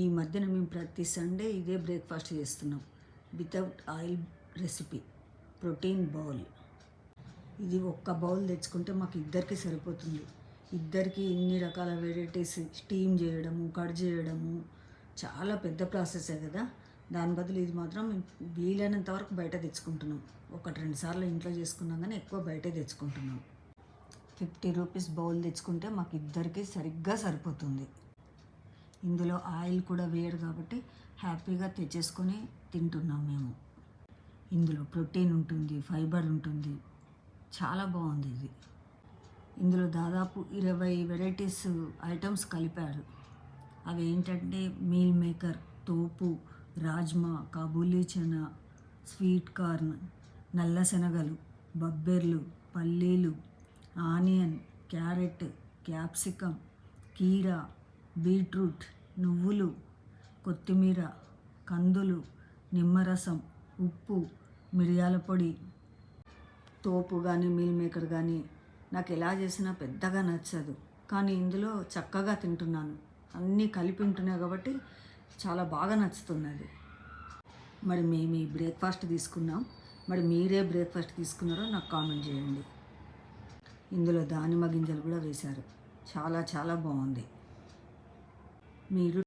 ఈ మధ్యన మేము ప్రతి సండే ఇదే బ్రేక్ఫాస్ట్ చేస్తున్నాం. Without oil recipe, protein bowl. ఇది ఒక్క బౌల్ తెచ్చుకుంటే మాకు ఇద్దరికి సరిపోతుంది. ఇద్దరికి ఇన్ని రకాల వెరైటీస్ స్టీమ్ చేయడము, కట్ చేయడము చాలా పెద్ద ప్రాసెసే కదా. దాని బదులు ఇది మాత్రం వీలైనంత వరకు బయట తెచ్చుకుంటున్నాం. 1-2 సార్లు ఇంట్లో చేసుకున్నాం కానీ ఎక్కువ బయటే తెచ్చుకుంటున్నాం. 50 రూపీస్ బౌల్ తెచ్చుకుంటే మాకు ఇద్దరికి సరిగ్గా సరిపోతుంది. ఇందులో ఆయిల్ కూడా వేయడు కాబట్టి హ్యాపీగా తెచ్చేసుకొని తింటున్నాం మేము. ఇందులో ప్రోటీన్ ఉంటుంది, ఫైబర్ ఉంటుంది, చాలా బాగుంది ఇది. ఇందులో దాదాపు 20 వెరైటీస్ ఐటమ్స్ కలిపారు. అవి ఏంటంటే మీల్ మేకర్, తోపు, రాజ్మా, కాబూలీ చనా, స్వీట్ కార్న్, నల్ల శనగలు, బబ్బెర్లు, పల్లీలు, ఆనియన్, క్యారెట్, క్యాప్సికమ్, కీరా, బీట్రూట్, నువ్వులు, కొత్తిమీర, కందులు, నిమ్మరసం, ఉప్పు, మిరియాల పొడి. తోపు కానీ మీల్ మేకర్ కానీ నాకు ఎలా చేసినా పెద్దగా నచ్చదు, కానీ ఇందులో చక్కగా తింటున్నాను. అన్నీ కలిపి ఉంటున్నాయి కాబట్టి చాలా బాగా నచ్చుతున్నది. మరి మేము ఈ బ్రేక్ఫాస్ట్ తీసుకున్నాం. మరి మీరే బ్రేక్ఫాస్ట్ తీసుకున్నారో నాకు కామెంట్ చేయండి. ఇందులో దానిమ్మ గింజలు కూడా వేశారు. చాలా చాలా బాగుంది. మీరు